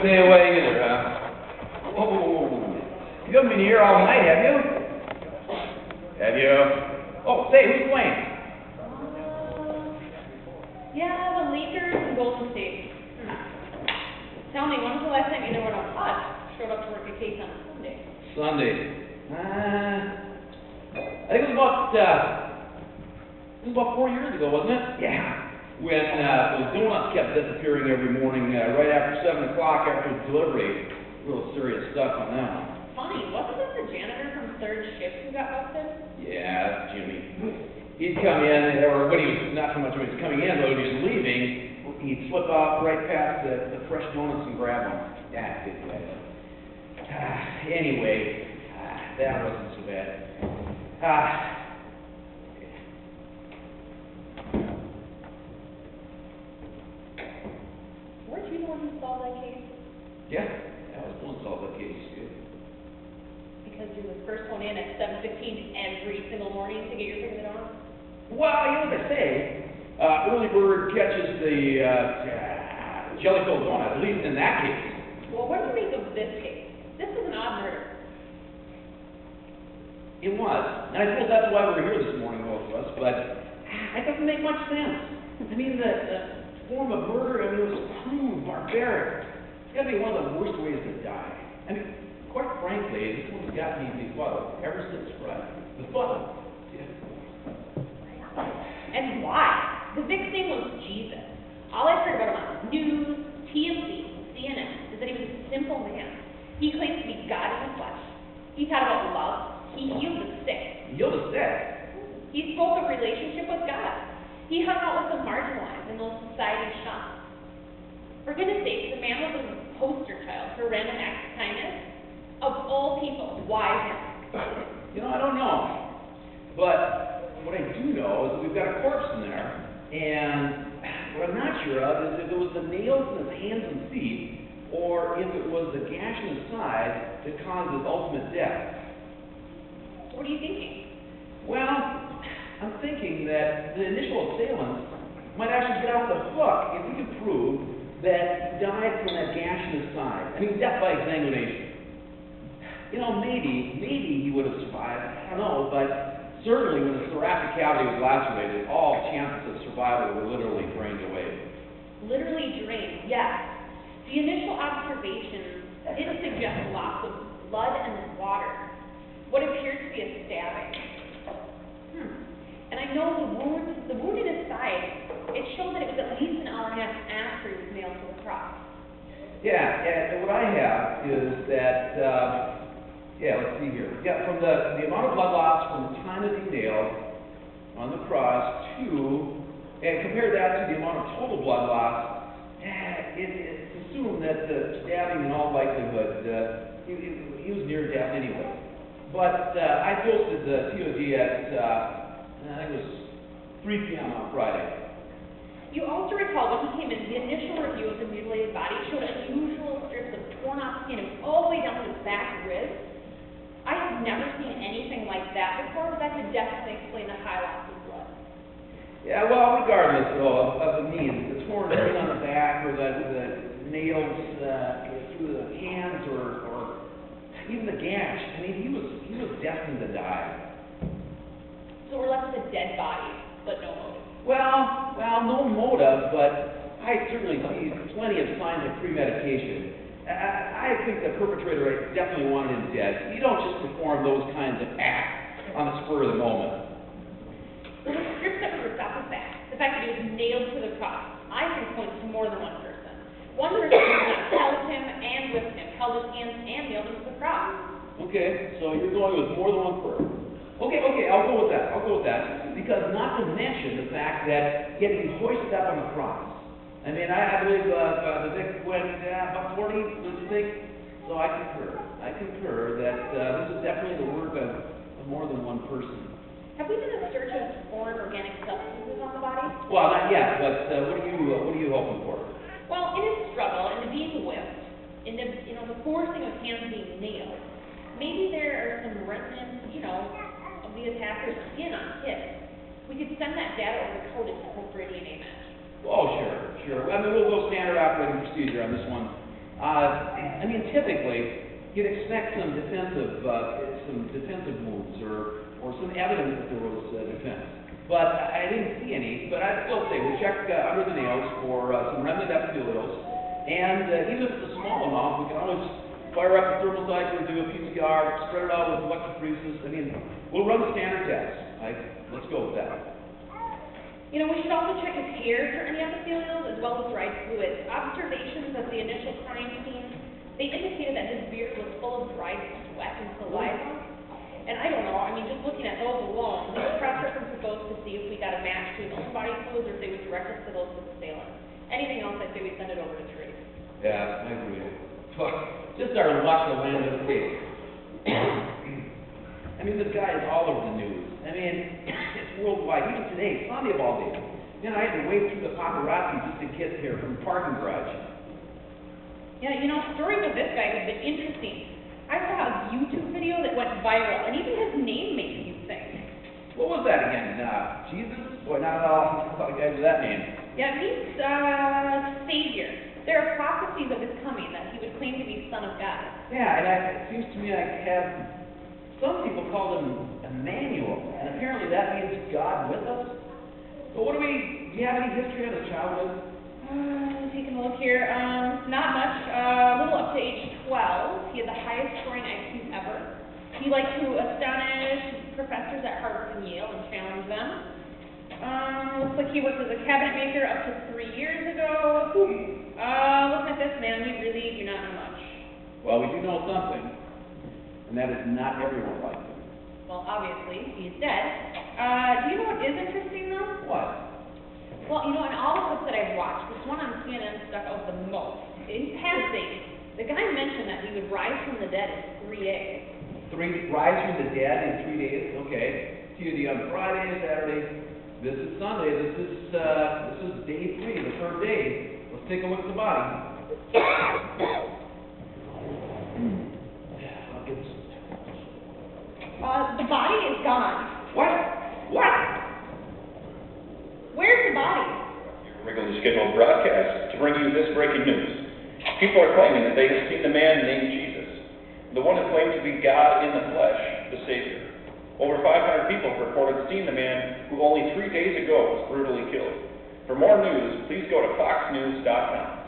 stay away either, huh? Oh, you haven't been here all night, have you? Have you? Oh, say, who's playing? Yeah, the Lakers and Golden State. Tell me, when was the last time either one of us showed up to work at Case on a Sunday? Sunday. I think it was about 4 years ago, wasn't it? Yeah. When those donuts kept disappearing every morning right after 7 o'clock after delivery. Real serious stuff on that one. Funny, wasn't that the janitor from third shift who got busted? Yeah, that's Jimmy. He'd come in, or when he was, not so much when he was coming in, but when he was leaving, he'd slip off right past the fresh donuts and grab them. Yeah, good guy. Anyway, that wasn't so bad. Weren't you the one who solved that case? Yeah, I was the one who solved that case. Good. Because you were the first one in at 7:15 every single morning to get your thing on? Well, you know what they say, early bird catches the jelly-filled donut, at least in that case. Well, what do you make of this case? This is an odd murder. It was. And I suppose that's why we're here this morning, both of us, but it doesn't make much sense. I mean, the form of murder, I mean, it was crude, barbaric. It's got to be one of the worst ways to die. I mean, quite frankly, this one's got me befuddled ever since Friday. Befuddled. Yeah. And why? The big thing was Jesus. All I've heard about him on news, TMZ, CNN is that he was a simple man. He claimed to be God in the flesh. He taught about love. He healed the sick. He healed the sick? He spoke of relationship with God. He hung out with the marginalized and those society shunned. For goodness sakes, the man was a poster child for random acts of kindness. Of all people, why him? You know, I don't know. But what I do know is that we've got a corpse in there, and what I'm not sure of is if it was the nails in his hands and feet, or if it was the gash in his side that caused his ultimate death. What are you thinking? Well, I'm thinking that the initial assailant might actually get off the hook if we could prove that he died from that gash in his side. I mean, death by exsanguination. You know, maybe he would have survived. I don't know, but certainly when the thoracic cavity was lacerated, all chances of survival were literally drained away. Literally drained, yes. The initial observations did suggest loss of blood and water. What appears to be a stabbing. And I know the wound in his side, it showed that it was at least an hour and a half after he was nailed to the cross. Yeah, and what I have is that, let's see here. Yeah, from the amount of blood loss from the time that he nailed on the cross and compare that to the amount of total blood loss, it's assumed that the stabbing in all likelihood, he was near death anyway. But I posted the TOD at, I think it was 3 p.m. on Friday. You also recall when he came in, the initial review of the mutilated body showed unusual strips of torn off skin all the way down to his back ribs. I have never seen anything like that before, but that could definitely explain the high loss of blood. Yeah, well, regardless though of the means, the torn ring on the back or the nails through the hands or even the gash, I mean, he was destined to die. So we're left with a dead body, but no motive. Well, no motive, but I certainly see plenty of signs of premeditation. I think the perpetrator definitely wanted him dead. You don't just perform those kinds of acts on the spur of the moment. Well, the strips that were ripped off his back, the fact that he was nailed to the cross, I think points to more than one person. One person held him and whipped him, held his hands and nailed him to the cross. Okay, so you're going with more than one person. Okay, I'll go with that. Because not to mention the fact that he had to be hoisted up on the cross. I mean, I believe the Vic went about 40, don't you think? So I concur that this is definitely the work of more than one person. Have we done a search of foreign organic substances on the body? Well, not yet, but what are you hoping for? Well, in his struggle, in the being whipped, in the forcing of hands being nailed, maybe there are some remnants, of the attacker's skin on tips. We could send that data over to Coded for a DNA match. Oh, sure. I mean, we'll go standard operating procedure on this one. I mean, typically, you'd expect some defensive moves or some evidence that there was defense. But I didn't see any. But I'd still say we check under the nails for some remnant epithelials, and even if it's a small amount, we can always fire up the thermal cycler, do a PCR, spread it out with electrophoresis. I mean, we'll run the standard tests. Let's go with that. You know, we should also check his hair for any epithelials as well as dried fluids. Observations of the initial crime scene, they indicated that his beard was full of dried sweat and saliva. And I don't know, I mean, just looking at those alone, we should cross-reference with those to see if we got a match to his own body fluids or if they would direct us to those of the assailant. Anything else, I'd say we send it over to Trace. Yeah, I agree. Just our luck to land this case. I mean, this guy is all over the news. I mean, it's worldwide. Even today, Sunday of all days. Man, I had to wade through the paparazzi just to get here from the parking garage. Yeah, you know, stories of this guy have been interesting. I saw a YouTube video that went viral, and even his name makes you think. What was that again? Jesus? Boy, not at all. I thought a guy with that name. Yeah, it means Savior. There are prophecies of his coming, that he would claim to be Son of God. Yeah, and it seems to me I have, some people call him Emmanuel, and apparently that means God with us. But do you have any history of his childhood? Taking a look here, not much, a little up to age 12. He had the highest scoring IQ ever. He liked to astonish professors at Harvard and Yale and challenge them. Looks like he worked as a cabinet maker up to 3 years ago. Looking at this man, we really do not know much. Well, we do know something, and that is not everyone like him. Well, obviously, he's dead. Do you know what is interesting, though? What? Well, you know, in all the clips that I've watched, this one on CNN stuck out the most. In passing, the guy mentioned that he would rise from the dead in 3 days. Rise from the dead in 3 days? Okay. TUD on Friday, Saturday. This is Sunday. This is day 3, the 3rd day. Let's take a look at the body. I'll get this. The body is gone. What? What? Where's the body? Your regularly scheduled broadcast to bring you this breaking news. People are claiming that they have seen the man named Jesus, the one who claimed to be God in the flesh, the Savior. Over 500 people have reported seeing the man who only 3 days ago was brutally killed. For more news, please go to foxnews.com.